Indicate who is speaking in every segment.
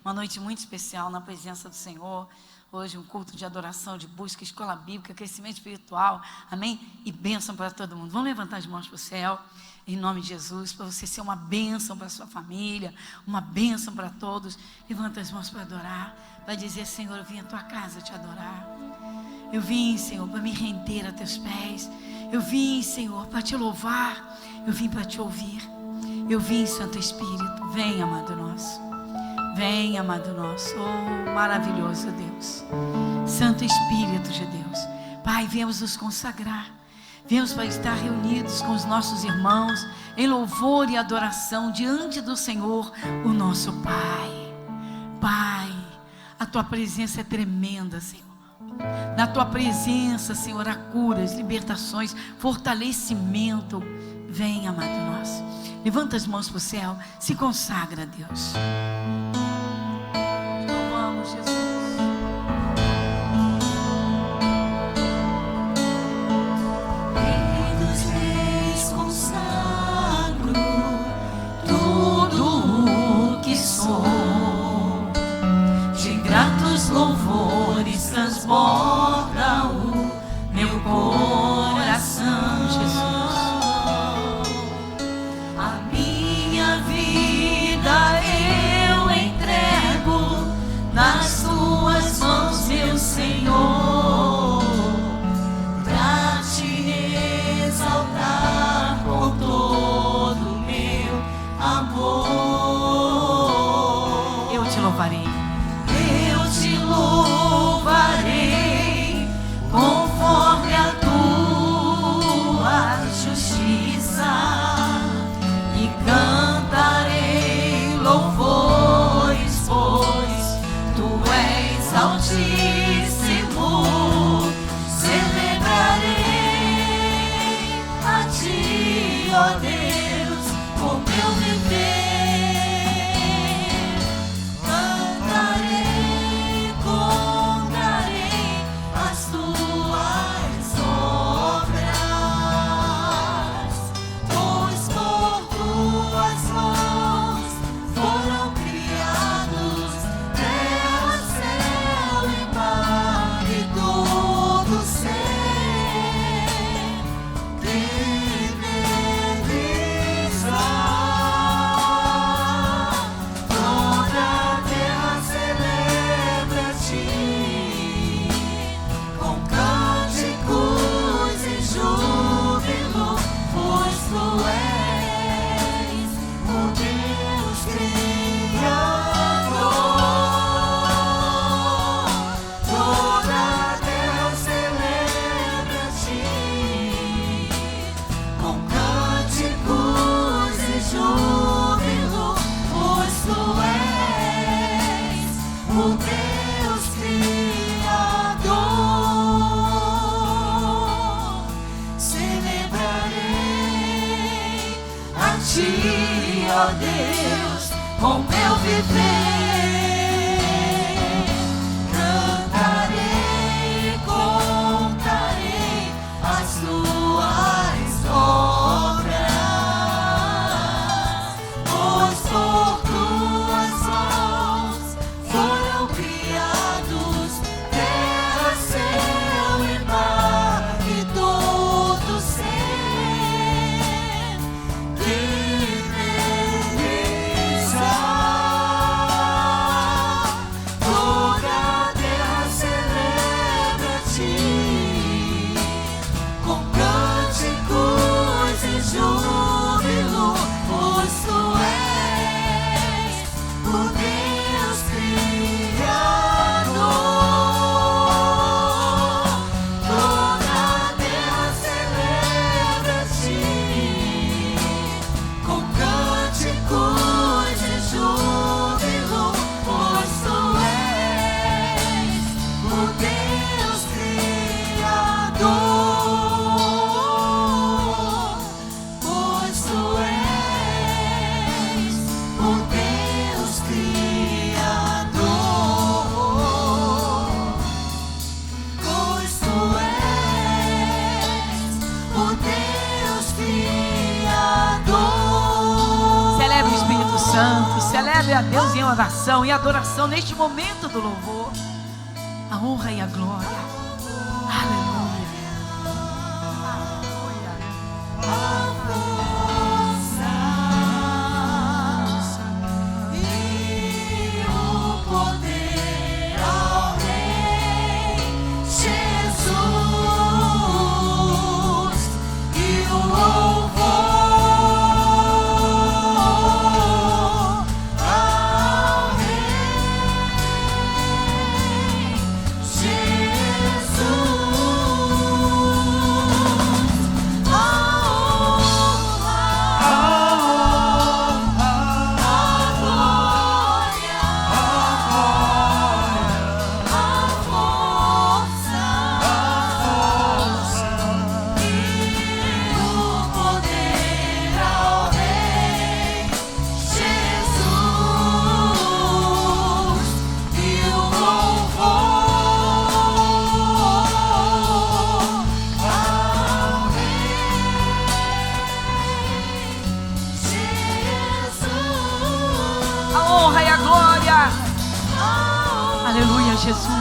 Speaker 1: Uma noite muito especial na presença do Senhor. Hoje um culto de adoração, de busca, escola bíblica, crescimento espiritual, amém? E bênção para todo mundo. Vamos levantar as mãos para o céu, em nome de Jesus, para você ser uma bênção para a sua família, uma bênção para todos. Levanta as mãos para adorar, para dizer: Senhor, eu vim à tua casa te adorar. Eu vim, Senhor, para me render a teus pés. Eu vim, Senhor, para te louvar. Eu vim para te ouvir. Eu vim, Santo Espírito. Vem, amado nosso. Vem, amado nosso. Oh, maravilhoso Deus. Santo Espírito de Deus. Pai, viemos nos consagrar. Viemos para estar reunidos com os nossos irmãos em louvor e adoração diante do Senhor, o nosso Pai. Pai, a tua presença é tremenda, Senhor. Na tua presença, Senhor, há curas, libertações, fortalecimento. Vem, amado nosso. Levanta as mãos para o céu. Se consagra a Deus. Louvamos, Jesus.
Speaker 2: Rei dos reis, consagro tudo o que sou. De gratos louvores transborda o meu coração, Jesus. A minha vida eu entrego nas tuas mãos, meu Senhor, pra te exaltar com todo o meu amor.
Speaker 1: Eu te louvarei.
Speaker 2: Eu te louvarei conforme a tua justiça e cantarei louvores, pois tu és altíssimo. Celebrarei a ti, ó Deus, com meu viver. Cantarei, contarei as tuas obras, pois por tuas mãos foram criados terra, céu e mar e todo ser que nele está. Toda a terra celebra a ti, com cânticos e júbilo, pois tu és o Deus Criador. Toda a terra celebra a ti, com cânticos e júbilo, pois tu és o Deus Criador. Celebrarei a ti, ó Deus, com meu viver. Cantarei, contarei as tuas obras, pois por tuas mãos foram criados terra, céu e mar e todo ser que nele está.
Speaker 1: a Deus em oração e adoração neste momento do louvor. A honra e a glória. Aleluia.
Speaker 2: E o poder ao Rei Jesus e o louvor ao Rei Jesus,
Speaker 1: Aleluia, Jesus.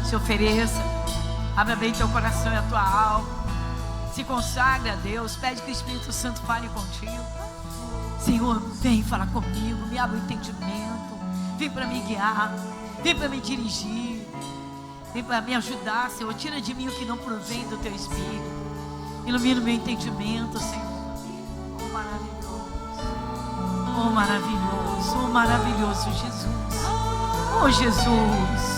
Speaker 1: Se ofereça, abra bem teu coração e a tua alma, se consagre a Deus, pede que o Espírito Santo fale contigo. Senhor, vem falar comigo, me abre o entendimento, vem para me guiar, vem para me dirigir, vem para me ajudar, Senhor. Tira de mim o que não provém do teu Espírito, ilumina o meu entendimento, Senhor. Oh maravilhoso, oh maravilhoso, oh maravilhoso Jesus, oh Jesus.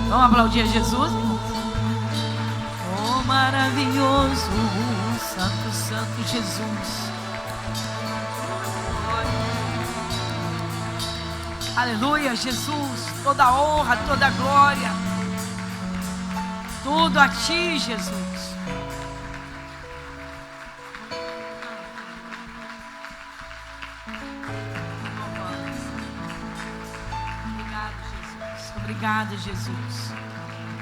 Speaker 1: Vamos aplaudir a Jesus? Oh maravilhoso, Santo, Santo Jesus. Aleluia, Jesus. Toda a honra, toda a glória, tudo a ti, Jesus. Obrigada, Jesus.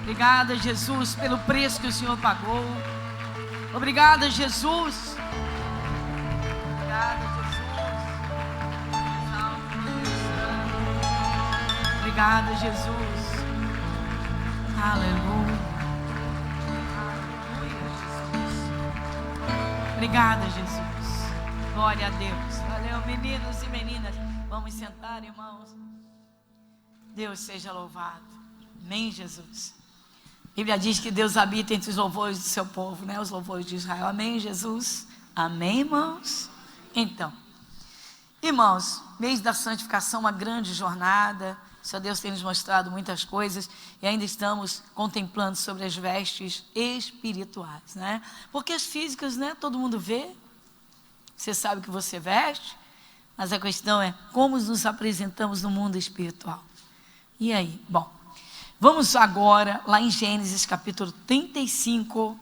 Speaker 1: Obrigada, Jesus, pelo preço que o Senhor pagou. Obrigada, Jesus. Obrigada, Jesus. Obrigada, Jesus. Aleluia. Aleluia, Jesus. Obrigada, Jesus. Glória a Deus. Valeu, meninos e meninas. Vamos sentar, irmãos. Deus seja louvado. Amém, Jesus. A Bíblia diz que Deus habita entre os louvores do seu povo, né? Os louvores de Israel. Amém, Jesus. Amém, irmãos. Então, Irmãos, mês da santificação, uma grande jornada. O Senhor Deus tem nos mostrado muitas coisas e ainda estamos contemplando sobre as vestes espirituais, né? Porque as físicas, né? Todo mundo vê, você sabe o que você veste, mas a questão é como nos apresentamos no mundo espiritual. E aí? Bom, vamos agora lá em Gênesis capítulo 35.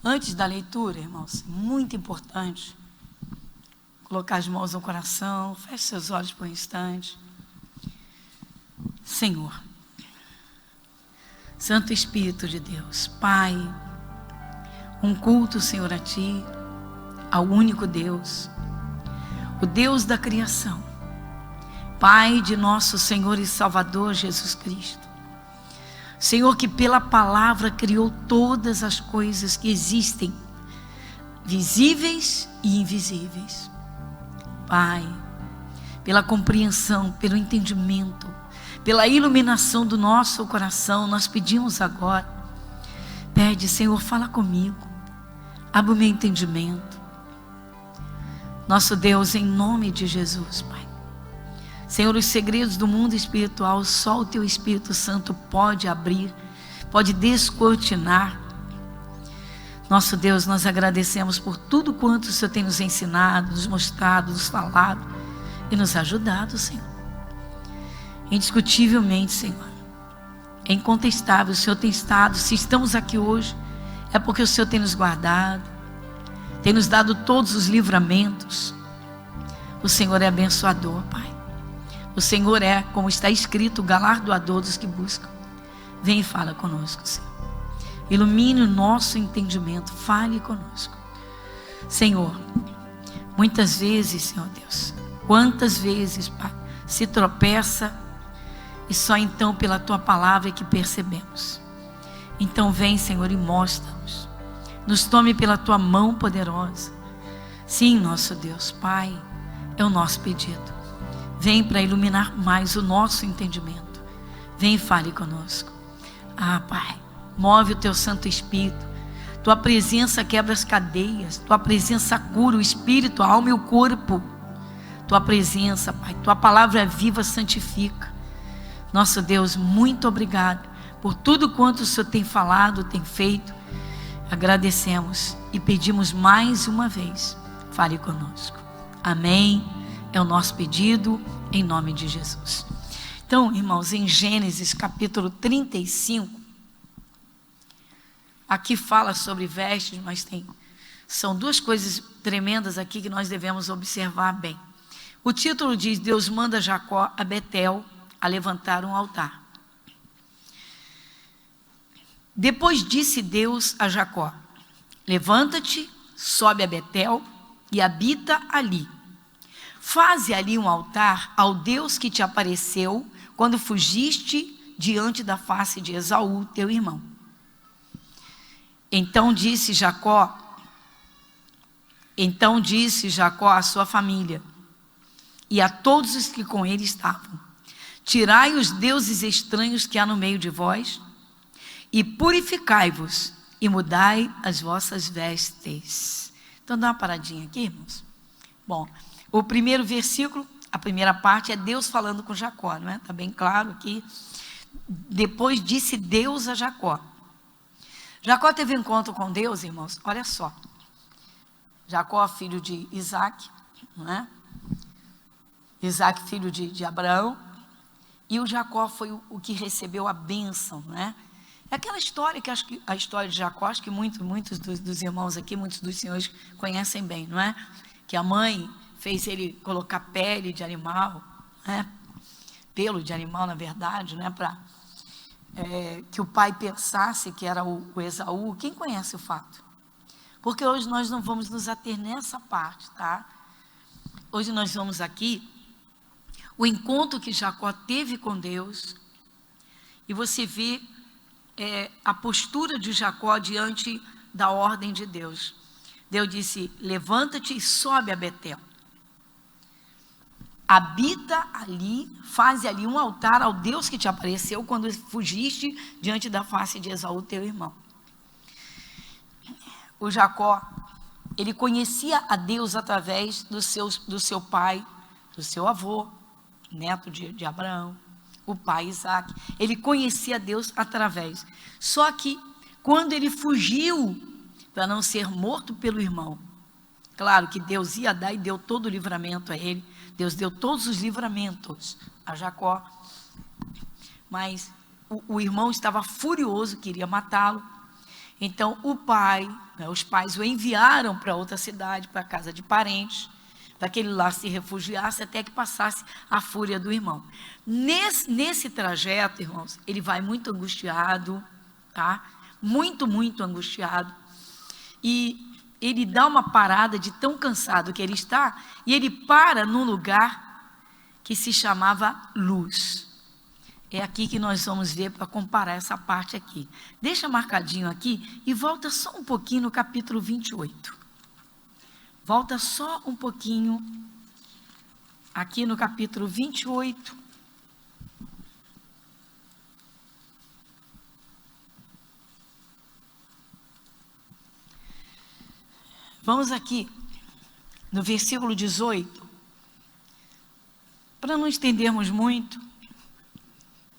Speaker 1: Antes da leitura, irmãos, muito importante colocar as mãos no coração, feche seus olhos por um instante. Senhor, Santo Espírito de Deus, Pai, um culto, Senhor, a Ti, ao único Deus, o Deus da criação, Pai de nosso Senhor e Salvador Jesus Cristo. Senhor, que pela palavra criou todas as coisas que existem, visíveis e invisíveis. Pai, pela compreensão, pelo entendimento, pela iluminação do nosso coração, nós pedimos agora. Pede, Senhor, fala comigo, abre o meu entendimento. Nosso Deus, em nome de Jesus, Pai. Senhor, os segredos do mundo espiritual, só o Teu Espírito Santo pode abrir, pode descortinar. Nosso Deus, nós agradecemos por tudo quanto o Senhor tem nos ensinado, nos mostrado, nos falado e nos ajudado, Senhor. Indiscutivelmente, Senhor, é incontestável, o Senhor tem estado, se estamos aqui hoje, é porque o Senhor tem nos guardado, tem nos dado todos os livramentos. O Senhor é abençoador, Pai. O Senhor é, como está escrito, o galardoador dos que buscam. Vem e fala conosco, Senhor. Ilumine o nosso entendimento, fale conosco. Senhor, muitas vezes, Senhor Deus, quantas vezes, Pai, se tropeça e só então pela Tua palavra é que percebemos. Então vem, Senhor, e mostra-nos. Nos tome pela Tua mão poderosa. Sim, nosso Deus, Pai, é o nosso pedido. Vem para iluminar mais o nosso entendimento. Vem e fale conosco. Ah, Pai, move o Teu Santo Espírito. Tua presença quebra as cadeias. Tua presença cura o espírito, a alma e o corpo. Tua presença, Pai, Tua palavra viva santifica. Nosso Deus, muito obrigado por tudo quanto o Senhor tem falado, tem feito. Agradecemos e pedimos mais uma vez. Fale conosco. Amém. É o nosso pedido, em nome de Jesus. Então, irmãos, em Gênesis capítulo 35, aqui fala sobre vestes, mas são duas coisas tremendas aqui que nós devemos observar bem. O título diz: Deus manda Jacó a Betel a levantar um altar. Depois disse Deus a Jacó: levanta-te, sobe a Betel e habita ali. Faze ali um altar ao Deus que te apareceu quando fugiste diante da face de Esaú, teu irmão. Então disse Jacó à sua família e a todos os que com ele estavam: tirai os deuses estranhos que há no meio de vós e purificai-vos e mudai as vossas vestes. Então dá uma paradinha aqui, irmãos. Bom, o primeiro versículo, a primeira parte é Deus falando com Jacó, não é? Está bem claro aqui. Depois disse Deus a Jacó. Jacó teve um encontro com Deus, irmãos, olha só. Jacó, filho de Isaac, não é? Isaac, filho de Abraão. E o Jacó foi o que recebeu a bênção, não é? É aquela história que acho que a história de Jacó, acho que muitos dos irmãos aqui, muitos dos senhores conhecem bem, não é? Que a mãe fez ele colocar pele de animal, né? Pelo de animal, na verdade, né? Para que o pai pensasse que era o Esaú. Quem conhece o fato? Porque hoje nós não vamos nos ater nessa parte, tá? Hoje nós vamos aqui, o encontro que Jacó teve com Deus, e você vê a postura de Jacó diante da ordem de Deus. Deus disse: levanta-te e sobe a Betel. Habita ali, faz ali um altar ao Deus que te apareceu quando fugiste diante da face de Esaú, teu irmão. O Jacó, ele conhecia a Deus através do seu pai, do seu avô, neto de Abraão, o pai Isaac. Ele conhecia a Deus através. Só que quando ele fugiu para não ser morto pelo irmão, claro que Deus ia dar e deu todo o livramento a ele. Deus deu todos os livramentos a Jacó, mas o irmão estava furioso, queria matá-lo. Então o pai, os pais o enviaram para outra cidade, para a casa de parentes, para que ele lá se refugiasse até que passasse a fúria do irmão. Nesse trajeto, irmãos, ele vai muito angustiado, tá? Muito angustiado. E ele dá uma parada de tão cansado que ele está, e ele para num lugar que se chamava Luz. É aqui que nós vamos ver para comparar essa parte aqui. Deixa marcadinho aqui e volta só um pouquinho no capítulo 28. Volta só um pouquinho aqui no capítulo 28. Vamos aqui no versículo 18, para não estendermos muito,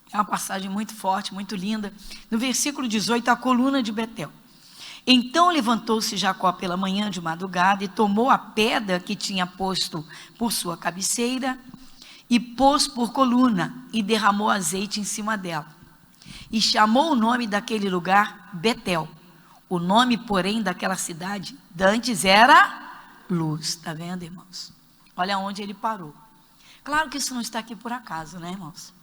Speaker 1: é uma passagem muito forte, muito linda. No versículo 18, a coluna de Betel. Então levantou-se Jacó pela manhã de madrugada e tomou a pedra que tinha posto por sua cabeceira e pôs por coluna e derramou azeite em cima dela. E chamou o nome daquele lugar Betel. O nome, porém, daquela cidade dantes era Luz. Está vendo, irmãos? Olha onde ele parou. Claro que isso não está aqui por acaso, né, irmãos?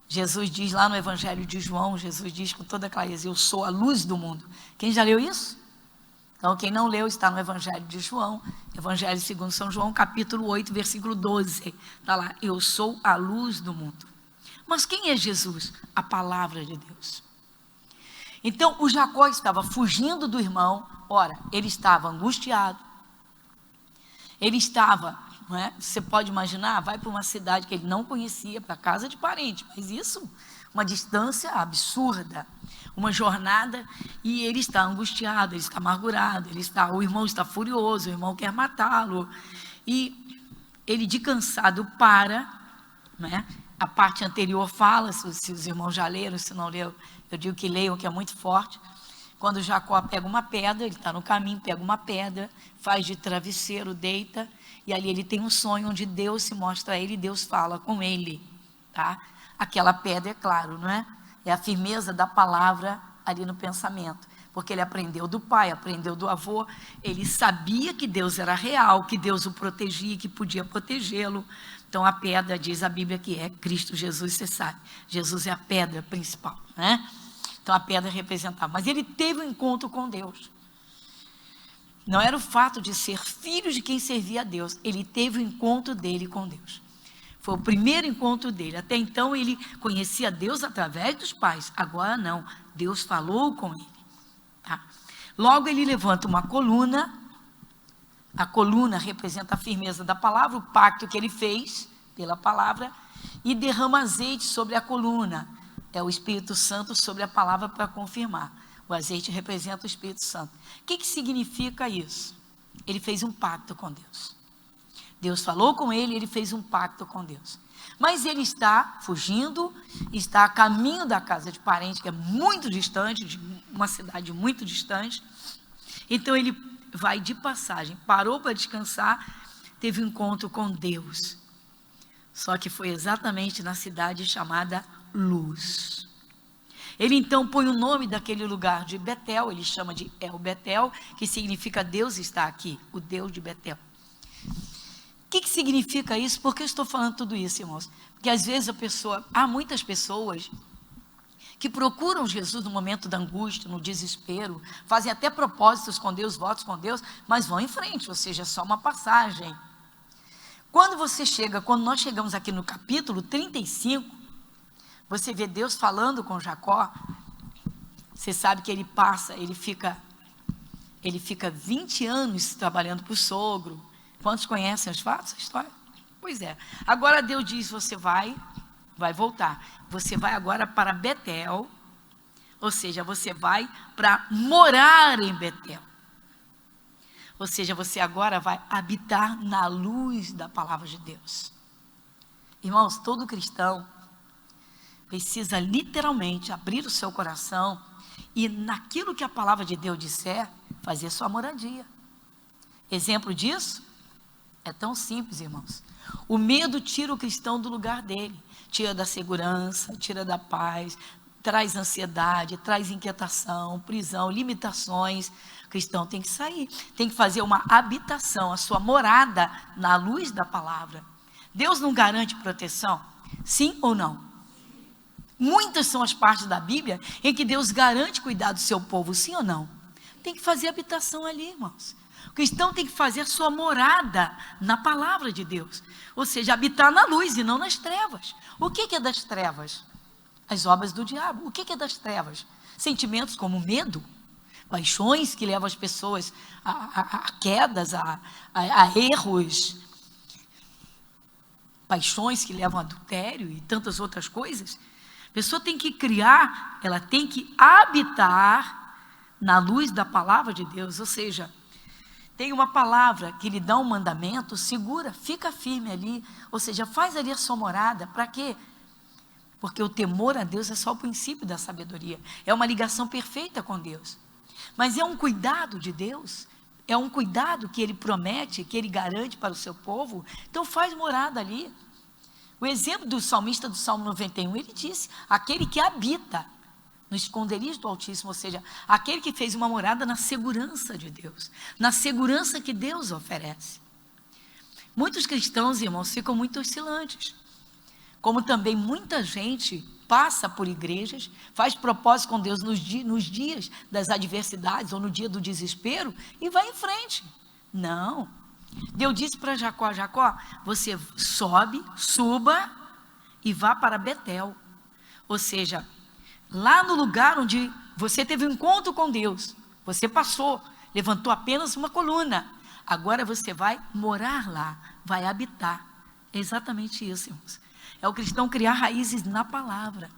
Speaker 1: Jesus diz lá no Evangelho de João, Jesus diz com toda clareza: eu sou a luz do mundo. Quem já leu isso? Então, quem não leu, está no Evangelho de João, Evangelho segundo São João, capítulo 8, versículo 12. Está lá: eu sou a luz do mundo. Mas quem é Jesus? A palavra de Deus. Então, o Jacó estava fugindo do irmão. Ora, ele estava angustiado. Ele estava, não é? Você pode imaginar, vai para uma cidade que ele não conhecia, para a casa de parente, mas isso, uma distância absurda, uma jornada, e ele está angustiado, ele está amargurado, o irmão está furioso, o irmão quer matá-lo, e ele de cansado para, não é? A parte anterior fala, se os irmãos já leram, se não leram, eu digo que leiam, que é muito forte. Quando Jacó pega uma pedra, ele está no caminho, pega uma pedra, faz de travesseiro, deita, e ali ele tem um sonho onde Deus se mostra a ele e Deus fala com ele, tá? Aquela pedra, é claro, não é? É a firmeza da palavra ali no pensamento, porque ele aprendeu do pai, aprendeu do avô, ele sabia que Deus era real, que Deus o protegia, que podia protegê-lo. Então a pedra, diz a Bíblia, que é Cristo Jesus, você sabe, Jesus é a pedra principal, né? Então a pedra representava, mas ele teve um encontro com Deus. Não era o fato de ser filho de quem servia a Deus, ele teve o encontro dele com Deus. Foi o primeiro encontro dele. Até então ele conhecia Deus através dos pais, agora não, Deus falou com ele, tá? Logo ele levanta uma coluna. A coluna representa a firmeza da palavra, o pacto que ele fez pela palavra, e derrama azeite sobre a coluna. É o Espírito Santo sobre a palavra para confirmar. O azeite representa o Espírito Santo. O que significa isso? Ele fez um pacto com Deus. Deus falou com ele, ele fez um pacto com Deus. Mas ele está fugindo, está a caminho da casa de parente, que é muito distante, de uma cidade muito distante. Então ele vai de passagem, parou para descansar, teve um encontro com Deus. Só que foi exatamente na cidade chamada Luz. Ele então põe o nome daquele lugar de Betel, ele chama de El Betel, que significa Deus está aqui, o Deus de Betel. O que significa isso? Por que eu estou falando tudo isso, irmãos? Porque às vezes há muitas pessoas que procuram Jesus no momento da angústia, no desespero, fazem até propósitos com Deus, votos com Deus, mas vão em frente, ou seja, é só uma passagem. Quando nós chegamos aqui no capítulo 35, Você vê Deus falando com Jacó. Você sabe que ele fica 20 anos trabalhando para o sogro. Quantos conhecem os fatos, a história? Pois é. Agora Deus diz, você vai voltar. Você vai agora para Betel, ou seja, você vai para morar em Betel. Ou seja, você agora vai habitar na luz da palavra de Deus. Irmãos, todo cristão precisa literalmente abrir o seu coração e naquilo que a palavra de Deus disser, fazer sua moradia. Exemplo disso é tão simples, irmãos. O medo tira o cristão do lugar dele, tira da segurança, tira da paz, traz ansiedade, traz inquietação, prisão, limitações. O cristão tem que sair, tem que fazer uma habitação, a sua morada na luz da palavra. Deus não garante proteção? Sim ou não? Muitas são as partes da Bíblia em que Deus garante cuidar do seu povo, sim ou não? Tem que fazer habitação ali, irmãos. O cristão tem que fazer sua morada na palavra de Deus. Ou seja, habitar na luz e não nas trevas. O que é das trevas? As obras do diabo. O que é das trevas? Sentimentos como medo, paixões que levam as pessoas a quedas, a erros, paixões que levam a adultério e tantas outras coisas. A pessoa tem que criar, ela tem que habitar na luz da palavra de Deus. Ou seja, tem uma palavra que lhe dá um mandamento, segura, fica firme ali. Ou seja, faz ali a sua morada. Para quê? Porque o temor a Deus é só o princípio da sabedoria. É uma ligação perfeita com Deus. Mas é um cuidado de Deus. É um cuidado que Ele promete, que Ele garante para o seu povo. Então faz morada ali. O exemplo do salmista do Salmo 91, ele disse, aquele que habita no esconderijo do Altíssimo, ou seja, aquele que fez uma morada na segurança de Deus, na segurança que Deus oferece. Muitos cristãos, irmãos, ficam muito oscilantes, como também muita gente passa por igrejas, faz propósito com Deus nos dias das adversidades ou no dia do desespero e vai em frente. Não. Deus disse para Jacó, Jacó, você suba e vá para Betel. Ou seja, lá no lugar onde você teve um encontro com Deus, você passou, levantou apenas uma coluna. Agora você vai morar lá, vai habitar. É exatamente isso, irmãos. É o cristão criar raízes na palavra.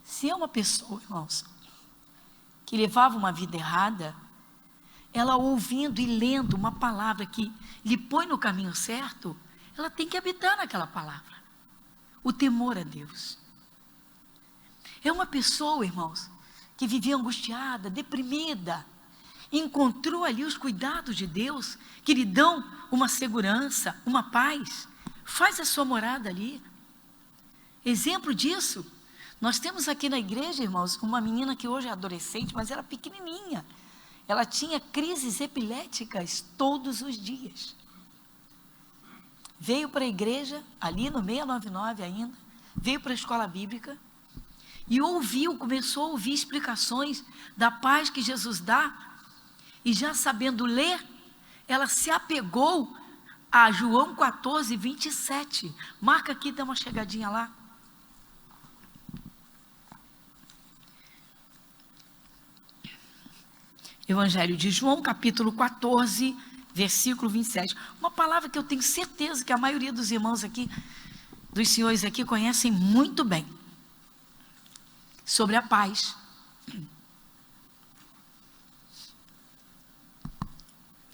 Speaker 1: Se é uma pessoa, irmãos, que levava uma vida errada, ela ouvindo e lendo uma palavra que lhe põe no caminho certo, ela tem que habitar naquela palavra. O temor a Deus. É uma pessoa, irmãos, que vivia angustiada, deprimida, encontrou ali os cuidados de Deus, que lhe dão uma segurança, uma paz. Faz a sua morada ali. Exemplo disso, nós temos aqui na igreja, irmãos, uma menina que hoje é adolescente, mas era pequenininha. Ela tinha crises epiléticas todos os dias. Veio para a igreja, ali no 699 ainda, veio para a escola bíblica e começou a ouvir explicações da paz que Jesus dá. E já sabendo ler, ela se apegou a João 14, 27. Marca aqui, dá uma chegadinha lá. Evangelho de João, capítulo 14, versículo 27. Uma palavra que eu tenho certeza que a maioria dos irmãos aqui, dos senhores aqui, conhecem muito bem. Sobre a paz.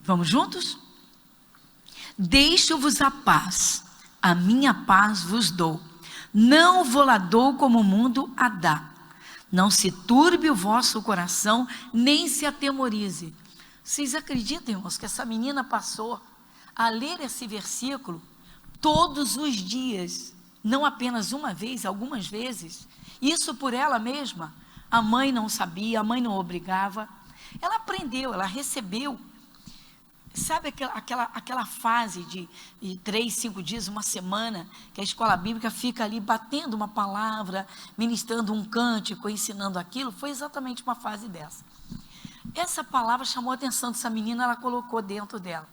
Speaker 1: Vamos juntos? Deixo-vos a paz, a minha paz vos dou. Não vou-la dou como o mundo a dá. Não se turbe o vosso coração, nem se atemorize. Vocês acreditam, irmãos, que essa menina passou a ler esse versículo todos os dias, não apenas uma vez, algumas vezes. Isso por ela mesma. A mãe não sabia, a mãe não obrigava. Ela aprendeu, ela recebeu. Sabe aquela fase de 3, 5 dias, uma semana, que a escola bíblica fica ali batendo uma palavra, ministrando um cântico, ensinando aquilo? Foi exatamente uma fase dessa. Essa palavra chamou a atenção dessa menina, ela colocou dentro dela.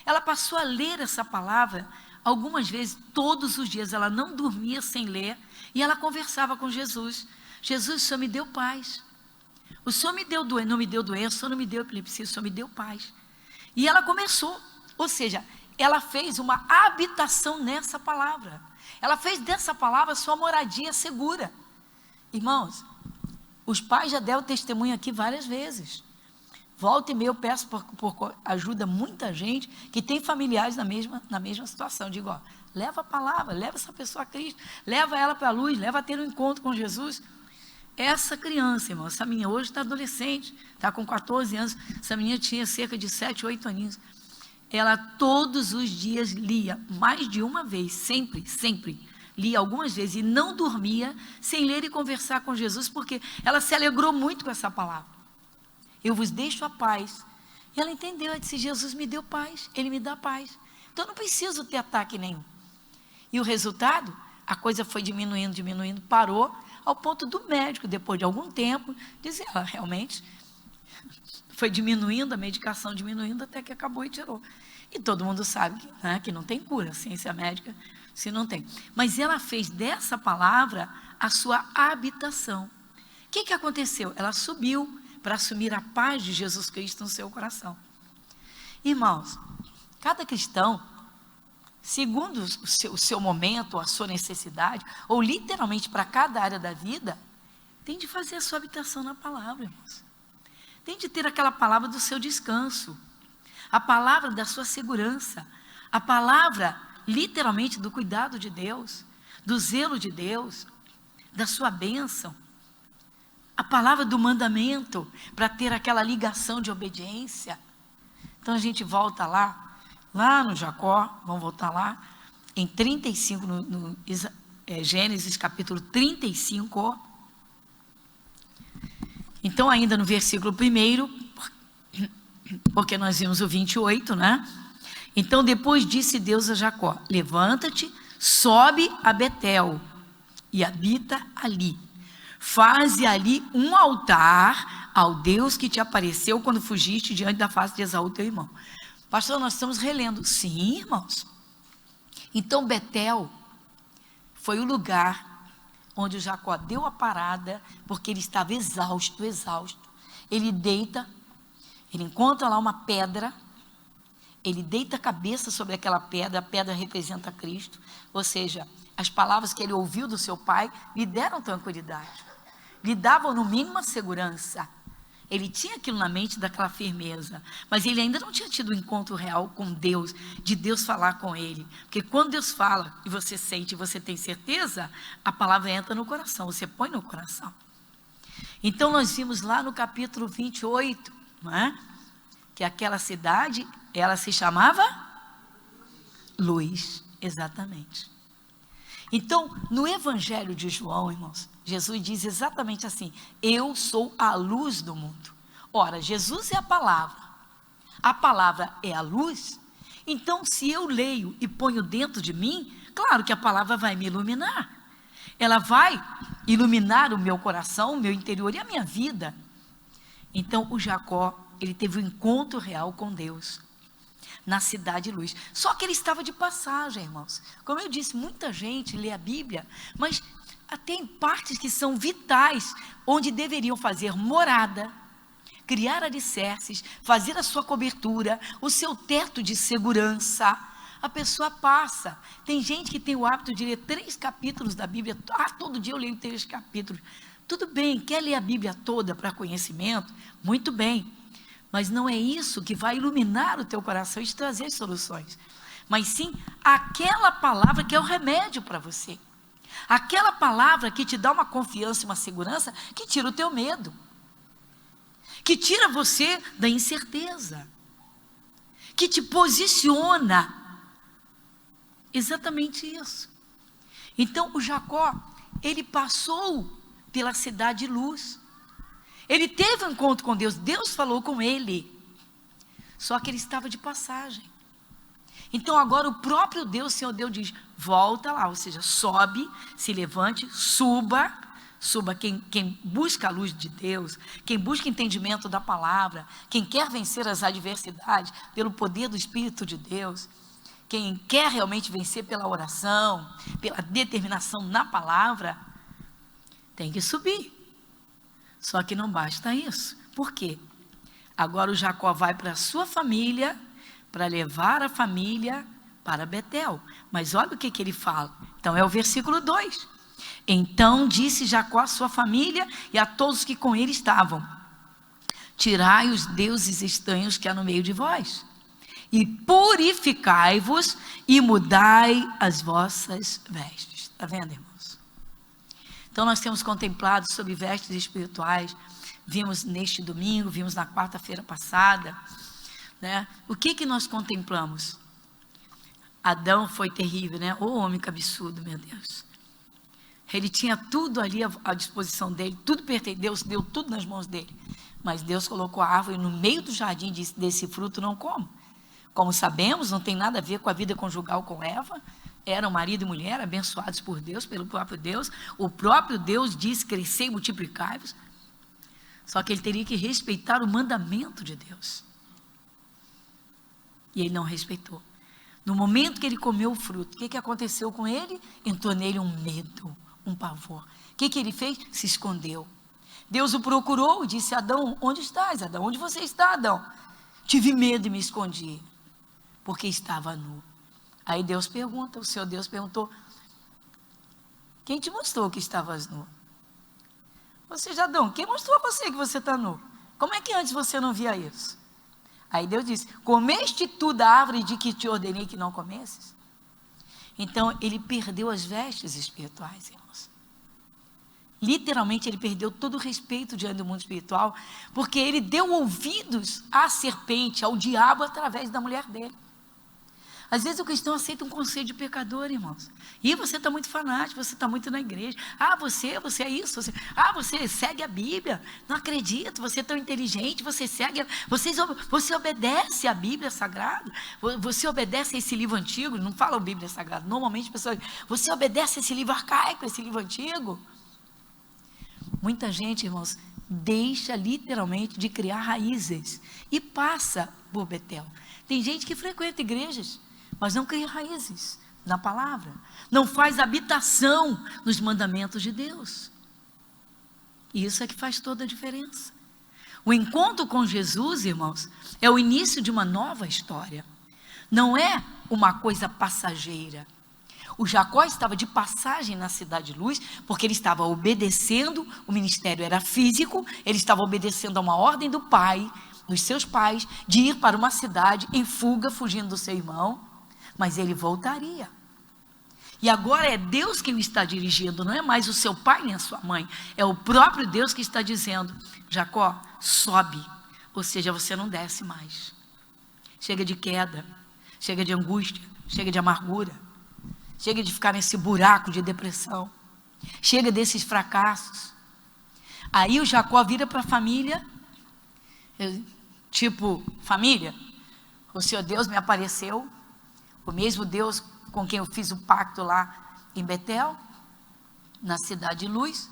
Speaker 1: Ela passou a ler essa palavra algumas vezes, todos os dias, ela não dormia sem ler, e ela conversava com Jesus. Jesus, o Senhor me deu paz. O Senhor não me deu doença, o Senhor não me deu epilepsia, o Senhor me deu paz. E ela começou, ou seja, ela fez uma habitação nessa palavra. Ela fez dessa palavra sua moradia segura. Irmãos, os pais já deram testemunho aqui várias vezes. Volta e meia eu peço por ajuda muita gente que tem familiares na mesma situação. Digo, ó, leva a palavra, leva essa pessoa a Cristo, leva ela para a luz, leva a ter um encontro com Jesus. Essa criança, irmão, essa menina hoje está adolescente, está com 14 anos, essa menina tinha cerca de 7, 8 aninhos. Ela todos os dias lia, mais de uma vez, sempre, lia algumas vezes e não dormia sem ler e conversar com Jesus, porque ela se alegrou muito com essa palavra. Eu vos deixo a paz. E ela entendeu, ela disse, Jesus me deu paz, Ele me dá paz. Então eu não preciso ter ataque nenhum. E o resultado, a coisa foi diminuindo, parou, ao ponto do médico, depois de algum tempo, dizer, ela realmente foi diminuindo, a medicação diminuindo, até que acabou e tirou. E todo mundo sabe que não tem cura, a ciência médica, se não tem. Mas ela fez dessa palavra a sua habitação. O que aconteceu? Ela subiu para assumir a paz de Jesus Cristo no seu coração. Irmãos, cada cristão, segundo o seu momento, a sua necessidade, ou literalmente para cada área da vida, tem de fazer a sua habitação na palavra, irmãos. Tem de ter aquela palavra do seu descanso, a palavra da sua segurança, a palavra, literalmente, do cuidado de Deus, do zelo de Deus, da sua bênção, a palavra do mandamento, para ter aquela ligação de obediência. Então a gente volta lá no Jacó, vamos voltar lá, em 35, Gênesis capítulo 35, então ainda no versículo 1, porque nós vimos o 28, né? Então depois disse Deus a Jacó, levanta-te, sobe a Betel e habita ali. Faze ali um altar ao Deus que te apareceu quando fugiste diante da face de Esaú, teu irmão. Pastor, nós estamos relendo. Sim, irmãos. Então Betel foi o lugar onde o Jacó deu a parada, porque ele estava exausto. Ele deita, ele encontra lá uma pedra, ele deita a cabeça sobre aquela pedra, a pedra representa Cristo, ou seja, as palavras que ele ouviu do seu pai lhe deram tranquilidade, lhe davam no mínimo uma segurança. Ele tinha aquilo na mente, daquela firmeza, mas ele ainda não tinha tido um encontro real com Deus, de Deus falar com ele, porque quando Deus fala e você sente, e você tem certeza, a palavra entra no coração, você põe no coração. Então nós vimos lá no capítulo 28, não é? Que aquela cidade, ela se chamava Luz, exatamente. Então, no Evangelho de João, irmãos, Jesus diz exatamente assim, eu sou a luz do mundo. Ora, Jesus é a palavra é a luz, então se eu leio e ponho dentro de mim, claro que a palavra vai me iluminar, ela vai iluminar o meu coração, o meu interior e a minha vida. Então o Jacó, ele teve um encontro real com Deus, na cidade luz, só que ele estava de passagem, irmãos. Como eu disse, muita gente lê a Bíblia, mas tem partes que são vitais, onde deveriam fazer morada, criar alicerces, fazer a sua cobertura, o seu teto de segurança. A pessoa passa, tem gente que tem o hábito de ler 3 capítulos da Bíblia, todo dia eu leio 3 capítulos, tudo bem, quer ler a Bíblia toda para conhecimento? Muito bem, mas não é isso que vai iluminar o teu coração e te trazer soluções, mas sim aquela palavra que é o remédio para você, aquela palavra que te dá uma confiança e uma segurança, que tira o teu medo, que tira você da incerteza, que te posiciona, exatamente isso. Então o Jacó, ele passou pela cidade luz, ele teve um encontro com Deus, Deus falou com ele, só que ele estava de passagem. Então agora o próprio Deus, Senhor Deus diz, volta lá, ou seja, sobe, se levante, suba quem busca a luz de Deus, quem busca entendimento da palavra, quem quer vencer as adversidades pelo poder do Espírito de Deus, quem quer realmente vencer pela oração, pela determinação na palavra, tem que subir. Só que não basta isso. Por quê? Agora o Jacó vai para a sua família, para levar a família para Betel. Mas olha o que ele fala. Então é o versículo 2. Então disse Jacó à sua família e a todos que com ele estavam: tirai os deuses estranhos que há no meio de vós, e purificai-vos e mudai as vossas vestes. Está vendo, irmãos? Então nós temos contemplado sobre vestes espirituais. Vimos neste domingo, vimos na quarta-feira passada, né? O que nós contemplamos? Adão foi terrível, né? O homem cabeçudo, meu Deus. Ele tinha tudo ali à disposição dele, tudo pertenceu, Deus deu tudo nas mãos dele. Mas Deus colocou a árvore no meio do jardim e disse: desse fruto não come. Como sabemos, não tem nada a ver com a vida conjugal com Eva. Eram marido e mulher, abençoados por Deus, pelo próprio Deus. O próprio Deus disse: crescei e multiplicai-vos. Só que ele teria que respeitar o mandamento de Deus. E ele não respeitou. No momento que ele comeu o fruto, o que aconteceu com ele? Entrou nele um medo, um pavor. O que ele fez? Se escondeu. Deus o procurou e disse: Adão, onde estás, Adão? Onde você está, Adão? Tive medo e me escondi, porque estava nu. Aí Deus pergunta, o Senhor Deus perguntou: quem te mostrou que estavas nu? Ou seja, Adão, quem mostrou a você que você está nu? Como é que antes você não via isso? Aí Deus disse: comeste tu da árvore de que te ordenei que não comesses? Então ele perdeu as vestes espirituais, irmãos. Literalmente ele perdeu todo o respeito diante do mundo espiritual, porque ele deu ouvidos à serpente, ao diabo, através da mulher dele. Às vezes o cristão aceita um conselho de pecador, irmãos. E você está muito fanático, você está muito na igreja. Ah, você é isso. Você segue a Bíblia. Não acredito, você é tão inteligente, você segue, você obedece a Bíblia Sagrada. Você obedece a esse livro antigo. Não fala Bíblia Sagrada. Normalmente as pessoas, você obedece a esse livro arcaico, esse livro antigo. Muita gente, irmãos, deixa literalmente de criar raízes e passa por Betel. Tem gente que frequenta igrejas, mas não cria raízes na palavra, não faz habitação nos mandamentos de Deus. E isso é que faz toda a diferença. O encontro com Jesus, irmãos, é o início de uma nova história. Não é uma coisa passageira. O Jacó estava de passagem na cidade de Luz, porque ele estava obedecendo, o ministério era físico, ele estava obedecendo a uma ordem do pai, dos seus pais, de ir para uma cidade em fuga, fugindo do seu irmão, mas ele voltaria. E agora é Deus quem o está dirigindo, não é mais o seu pai nem a sua mãe, é o próprio Deus que está dizendo: Jacó, sobe, ou seja, você não desce mais. Chega de queda, chega de angústia, chega de amargura, chega de ficar nesse buraco de depressão, chega desses fracassos. Aí o Jacó vira para a família, tipo: família, o Senhor Deus me apareceu, o mesmo Deus com quem eu fiz o pacto lá em Betel, na cidade de Luz,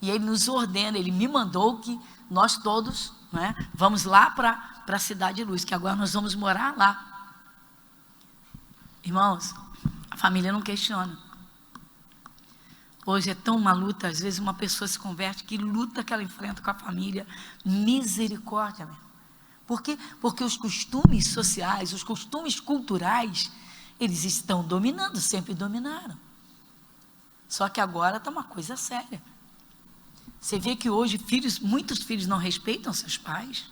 Speaker 1: e ele nos ordena, ele me mandou que nós todos, né, vamos lá para a cidade de Luz, que agora nós vamos morar lá. Irmãos, a família não questiona. Hoje é tão uma luta, às vezes uma pessoa se converte, que luta que ela enfrenta com a família, misericórdia, meu. Por quê? Porque os costumes sociais, os costumes culturais, eles estão dominando, sempre dominaram. Só que agora está uma coisa séria. Você vê que hoje muitos filhos não respeitam seus pais.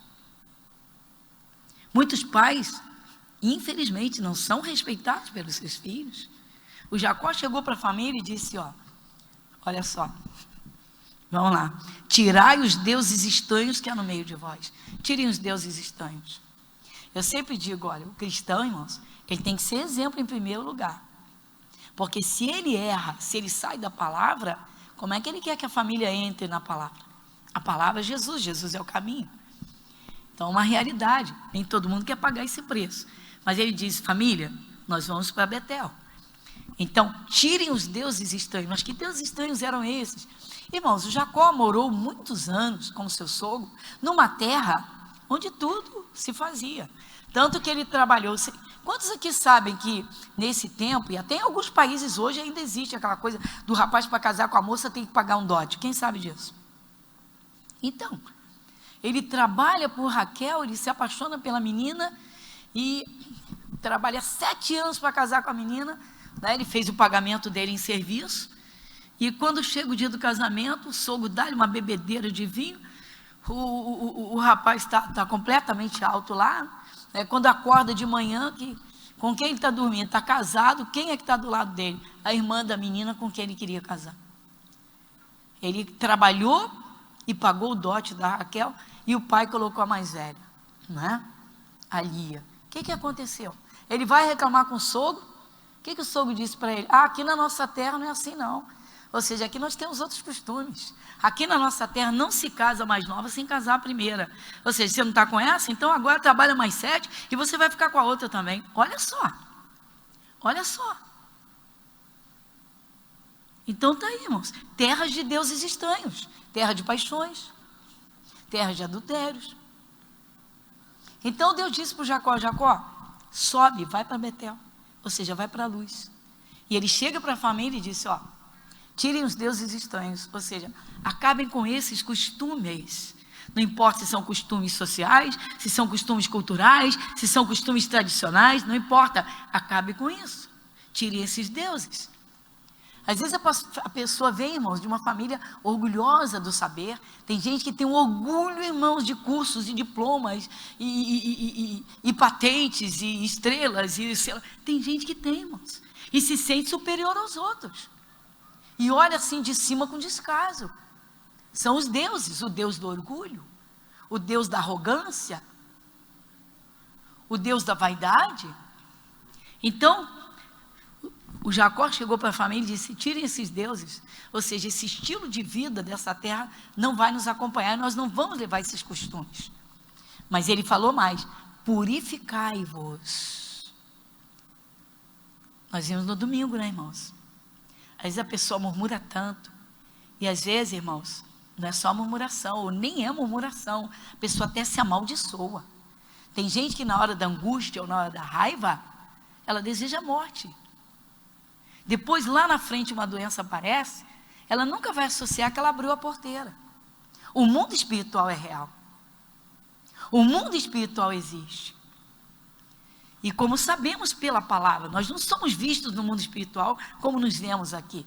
Speaker 1: Muitos pais, infelizmente, não são respeitados pelos seus filhos. O Jacó chegou para a família e disse: olha só, vamos lá, tirai os deuses estranhos que há no meio de vós. Tirem os deuses estranhos. Eu sempre digo, olha, o cristão, irmãos, ele tem que ser exemplo em primeiro lugar. Porque se ele erra, se ele sai da palavra, como é que ele quer que a família entre na palavra? A palavra é Jesus, Jesus é o caminho. Então é uma realidade, nem todo mundo quer pagar esse preço. Mas ele diz: família, nós vamos para Betel. Então, tirem os deuses estranhos. Mas que deuses estranhos eram esses? Irmãos, o Jacó morou muitos anos com o seu sogro, numa terra onde tudo se fazia. Tanto que ele trabalhou. Quantos aqui sabem que nesse tempo, e até em alguns países hoje ainda existe aquela coisa do rapaz para casar com a moça tem que pagar um dote? Quem sabe disso? Então, ele trabalha por Raquel, ele se apaixona pela menina e trabalha 7 anos para casar com a menina, né? Ele fez o pagamento dele em serviço, e quando chega o dia do casamento, o sogro dá-lhe uma bebedeira de vinho, o rapaz está completamente alto lá, né? Quando acorda de manhã, com quem ele está dormindo? Está casado, quem é que está do lado dele? A irmã da menina com quem ele queria casar. Ele trabalhou e pagou o dote da Raquel, e o pai colocou a mais velha, né? A Lia. O que aconteceu? Ele vai reclamar com o sogro. O que o sogro disse para ele? Aqui na nossa terra não é assim não. Ou seja, aqui nós temos outros costumes. Aqui na nossa terra não se casa mais nova sem casar a primeira. Ou seja, você não está com essa, então agora trabalha mais 7 e você vai ficar com a outra também. Olha só. Olha só. Então está aí, irmãos. Terras de deuses estranhos. Terra de paixões. Terra de adultérios. Então Deus disse para o Jacó, Jacó, sobe, vai para Betel. Ou seja, vai para a luz. E ele chega para a família e disse, tirem os deuses estranhos. Ou seja, acabem com esses costumes. Não importa se são costumes sociais, se são costumes culturais, se são costumes tradicionais, não importa. Acabe com isso. Tirem esses deuses. Às vezes a pessoa vem, irmãos, de uma família orgulhosa do saber. Tem gente que tem um orgulho, irmãos, de cursos e diplomas e patentes e estrelas. Tem gente que tem, irmãos, e se sente superior aos outros. E olha assim de cima com descaso. São os deuses, o Deus do orgulho, o Deus da arrogância, o Deus da vaidade. Então, o Jacó chegou para a família e disse, tirem esses deuses, ou seja, esse estilo de vida dessa terra não vai nos acompanhar, nós não vamos levar esses costumes. Mas ele falou mais, purificai-vos. Nós vimos no domingo, né, irmãos? Às vezes a pessoa murmura tanto, e às vezes, irmãos, não é só murmuração, ou nem é murmuração, a pessoa até se amaldiçoa. Tem gente que na hora da angústia ou na hora da raiva, ela deseja a morte. Depois, lá na frente, uma doença aparece, ela nunca vai associar que ela abriu a porteira. O mundo espiritual é real. O mundo espiritual existe. E como sabemos pela palavra, nós não somos vistos no mundo espiritual como nos vemos aqui.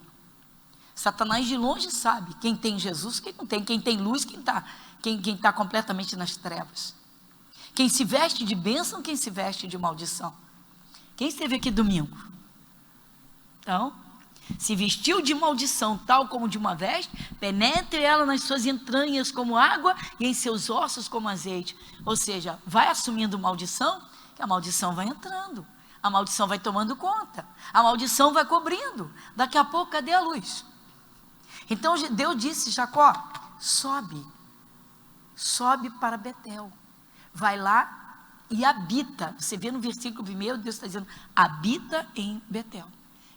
Speaker 1: Satanás de longe sabe quem tem Jesus, quem não tem, quem tem luz, quem está completamente nas trevas. Quem se veste de bênção, quem se veste de maldição. Quem esteve aqui domingo? Então, se vestiu de maldição, tal como de uma veste, penetre ela nas suas entranhas como água e em seus ossos como azeite. Ou seja, vai assumindo maldição, que a maldição vai entrando, a maldição vai tomando conta, a maldição vai cobrindo. Daqui a pouco, cadê a luz? Então, Deus disse, Jacó, sobe para Betel, vai lá e habita. Você vê no versículo 1, Deus está dizendo, habita em Betel.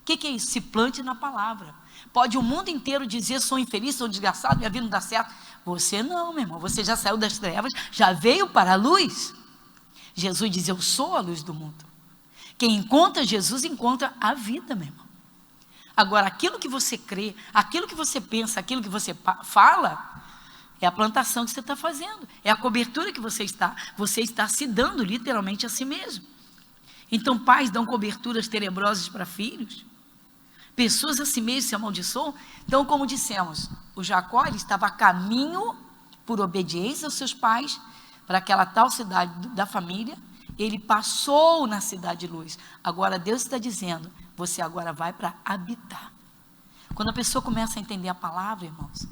Speaker 1: O que é isso? Se plante na palavra. Pode o mundo inteiro dizer, sou infeliz, sou desgraçado, minha vida não dá certo. Você não, meu irmão, você já saiu das trevas, já veio para a luz. Jesus diz, eu sou a luz do mundo. Quem encontra Jesus, encontra a vida, meu irmão. Agora, aquilo que você crê, aquilo que você pensa, aquilo que você fala, é a plantação que você está fazendo, é a cobertura que você está se dando literalmente a si mesmo. Então, pais dão coberturas tenebrosas para filhos, pessoas a si mesmas se amaldiçoam. Então, como dissemos, o Jacó, ele estava a caminho, por obediência aos seus pais, para aquela tal cidade da família. Ele passou na cidade de luz. Agora Deus está dizendo, você agora vai para habitar. Quando a pessoa começa a entender a palavra, irmãos,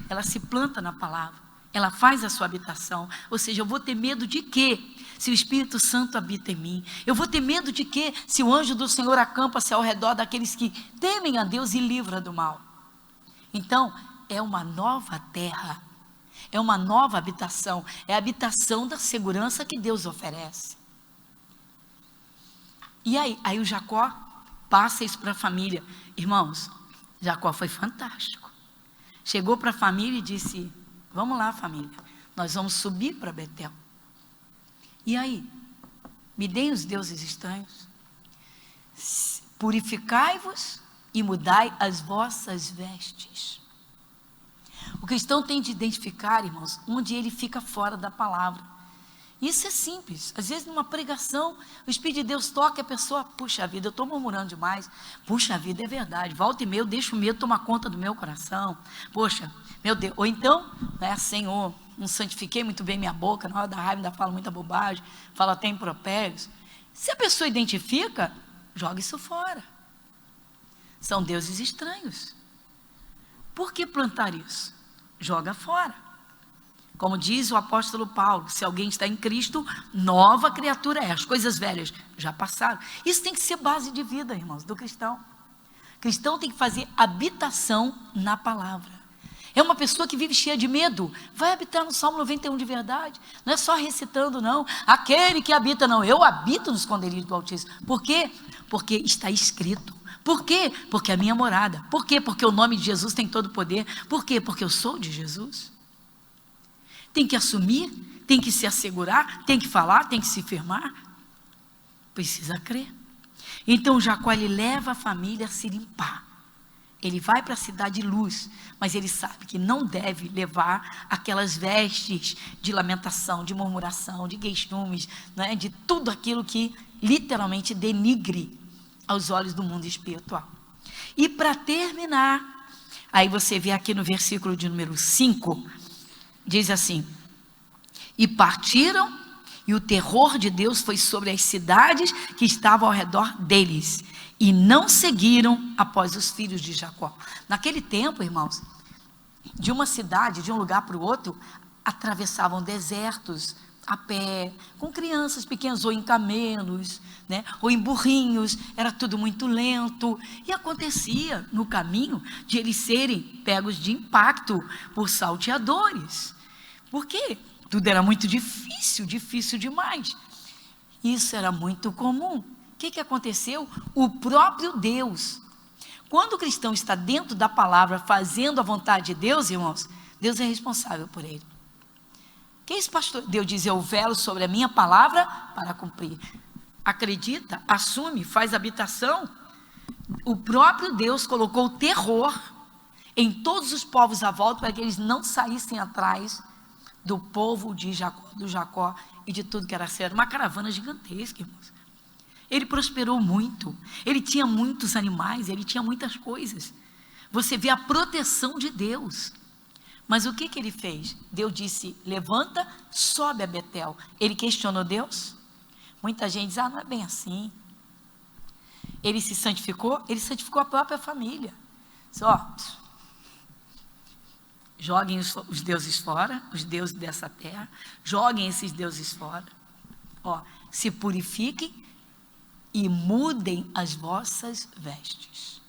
Speaker 1: ela se planta na palavra, ela faz a sua habitação. Ou seja, eu vou ter medo de quê? Se o Espírito Santo habita em mim. Eu vou ter medo de quê? Se o anjo do Senhor acampa-se ao redor daqueles que temem a Deus e livra do mal. Então, é uma nova terra, é uma nova habitação, é a habitação da segurança que Deus oferece. E aí o Jacó passa isso para a família. Irmãos, Jacó foi fantástico. Chegou para a família e disse, vamos lá família, nós vamos subir para Betel. E aí? Me deem os deuses estranhos. Purificai-vos e mudai as vossas vestes. O cristão tem de identificar, irmãos, onde ele fica fora da palavra. Isso é simples. Às vezes numa pregação, o Espírito de Deus toca e a pessoa, puxa vida, eu estou murmurando demais. Puxa vida, é verdade. Volta e meia, eu deixo o medo tomar conta do meu coração. Poxa, meu Deus. Ou então, né, Senhor, não santifiquei muito bem minha boca, na hora da raiva ainda falo muita bobagem, falo até impropérios. Se a pessoa identifica, joga isso fora. São deuses estranhos. Por que plantar isso? Joga fora. Como diz o apóstolo Paulo, se alguém está em Cristo, nova criatura é. As coisas velhas já passaram. Isso tem que ser base de vida, irmãos, do cristão. O cristão tem que fazer habitação na palavra. É uma pessoa que vive cheia de medo. Vai habitar no Salmo 91 de verdade. Não é só recitando, não. Aquele que habita, não. Eu habito no esconderijo do Altíssimo. Por quê? Porque está escrito. Por quê? Porque é a minha morada. Por quê? Porque o nome de Jesus tem todo o poder. Por quê? Porque eu sou de Jesus. Tem que assumir, tem que se assegurar, tem que falar, tem que se firmar. Precisa crer. Então Jacó, ele leva a família a se limpar. Ele vai para a cidade de luz, mas ele sabe que não deve levar aquelas vestes de lamentação, de murmuração, de queixumes, né, de tudo aquilo que literalmente denigre aos olhos do mundo espiritual. E para terminar, aí você vê aqui no versículo de número 5, diz assim: e partiram, e o terror de Deus foi sobre as cidades que estavam ao redor deles, e não seguiram após os filhos de Jacó. Naquele tempo, irmãos, de uma cidade, de um lugar para o outro, atravessavam desertos a pé, com crianças pequenas, ou em camelos, né, ou em burrinhos, era tudo muito lento, e acontecia no caminho de eles serem pegos de impacto por salteadores. Por quê? Tudo era muito difícil demais. Isso era muito comum. O que aconteceu? O próprio Deus, quando o cristão está dentro da palavra, fazendo a vontade de Deus, irmãos, Deus é responsável por ele. Que é isso, pastor? Deus diz: eu velo sobre a minha palavra para cumprir. Acredita, assume, faz habitação. O próprio Deus colocou terror em todos os povos à volta para que eles não saíssem atrás do povo de Jacó, do Jacó e de tudo que era certo. Uma caravana gigantesca, irmãos. Ele prosperou muito, ele tinha muitos animais, ele tinha muitas coisas. Você vê a proteção de Deus. Mas o que ele fez? Deus disse: levanta, sobe a Betel. Ele questionou Deus? Muita gente diz: não é bem assim. Ele se santificou? Ele santificou a própria família. Só, joguem os deuses fora, os deuses dessa terra, joguem esses deuses fora. Se purifiquem e mudem as vossas vestes.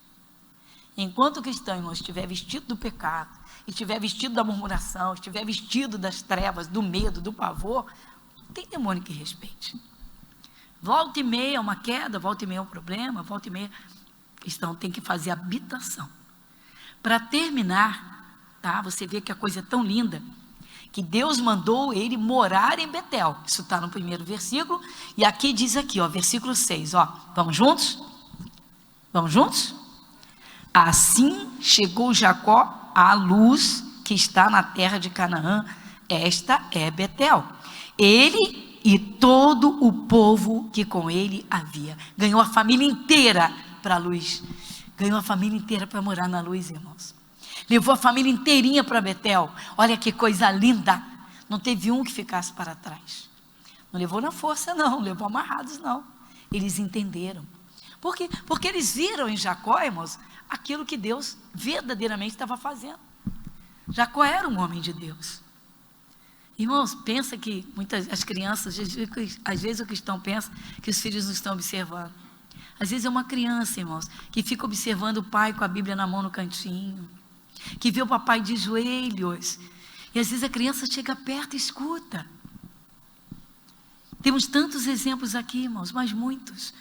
Speaker 1: Enquanto o cristão, irmão, estiver vestido do pecado, estiver vestido da murmuração, estiver vestido das trevas, do medo, do pavor, não tem demônio que respeite. Volta e meia é uma queda, volta e meia é um problema, volta e meia. O cristão tem que fazer habitação. Para terminar, tá? Você vê que a coisa é tão linda, que Deus mandou ele morar em Betel. Isso está no primeiro versículo. E aqui diz aqui, versículo 6. Vamos juntos? Vamos juntos? Assim chegou Jacó à luz que está na terra de Canaã. Esta é Betel. Ele e todo o povo que com ele havia. Ganhou a família inteira para a luz. Ganhou a família inteira para morar na luz, irmãos. Levou a família inteirinha para Betel. Olha que coisa linda. Não teve um que ficasse para trás. Não levou na força, não. Levou amarrados, não. Eles entenderam. Por quê? Porque eles viram em Jacó, irmãos, aquilo que Deus verdadeiramente estava fazendo. Jacó era um homem de Deus. Irmãos, pensa que as crianças, às vezes o cristão pensa que os filhos não estão observando. Às vezes é uma criança, irmãos, que fica observando o pai com a Bíblia na mão no cantinho, que vê o papai de joelhos, e às vezes a criança chega perto e escuta. Temos tantos exemplos aqui, irmãos, mas muitos.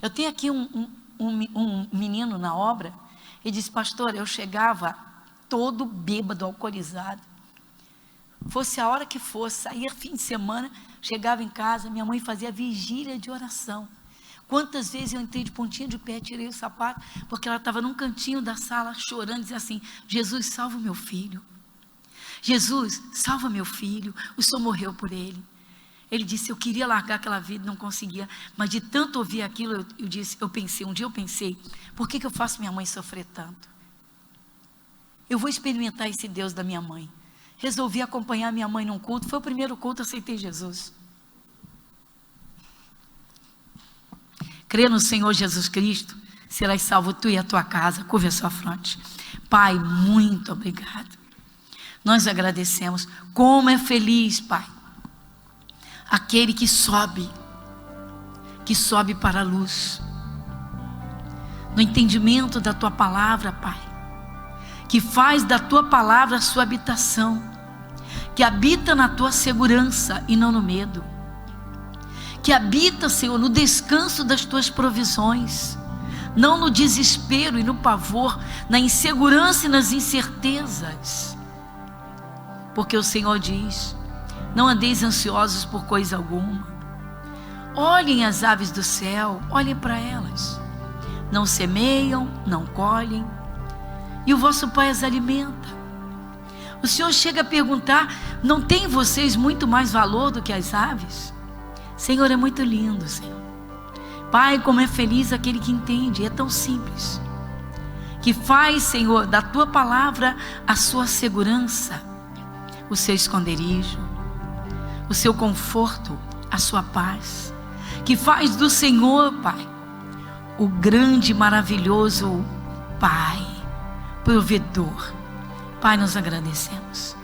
Speaker 1: Eu tenho aqui um menino na obra, ele disse: pastor, eu chegava todo bêbado, alcoolizado, fosse a hora que fosse, saía fim de semana, chegava em casa, minha mãe fazia vigília de oração. Quantas vezes eu entrei de pontinha de pé, tirei o sapato, porque ela estava num cantinho da sala chorando, dizia assim: Jesus, salva o meu filho. Jesus, salva meu filho, o Senhor morreu por ele. Ele disse: eu queria largar aquela vida, não conseguia, mas de tanto ouvir aquilo, um dia eu pensei, por que eu faço minha mãe sofrer tanto? Eu vou experimentar esse Deus da minha mãe. Resolvi acompanhar minha mãe num culto, foi o primeiro culto, aceitei Jesus. Crê no Senhor Jesus Cristo, serás salvo tu e a tua casa. Curva a sua fronte. Pai, muito obrigado. Nós agradecemos. Como é feliz, Pai, aquele que sobe para a luz, no entendimento da tua palavra, Pai, que faz da tua palavra a sua habitação, que habita na tua segurança e não no medo, que habita, Senhor, no descanso das tuas provisões, não no desespero e no pavor, na insegurança e nas incertezas, porque o Senhor diz: não andeis ansiosos por coisa alguma. Olhem as aves do céu, olhem para elas, não semeiam, não colhem, e o vosso Pai as alimenta. O Senhor chega a perguntar: não tem vocês muito mais valor do que as aves? Senhor, é muito lindo, Senhor. Pai, como é feliz aquele que entende, é tão simples, que faz, Senhor, da tua palavra a sua segurança, o seu esconderijo, o seu conforto, a sua paz, que faz do Senhor, Pai, o grande, maravilhoso Pai, provedor. Pai, nós agradecemos.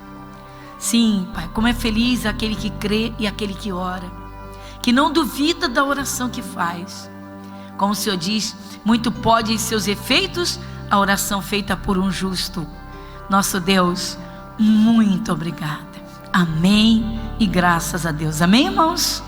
Speaker 1: Sim, Pai, como é feliz aquele que crê e aquele que ora, que não duvida da oração que faz. Como o Senhor diz, muito pode em seus efeitos a oração feita por um justo. Nosso Deus, muito obrigada. Amém e graças a Deus. Amém, irmãos?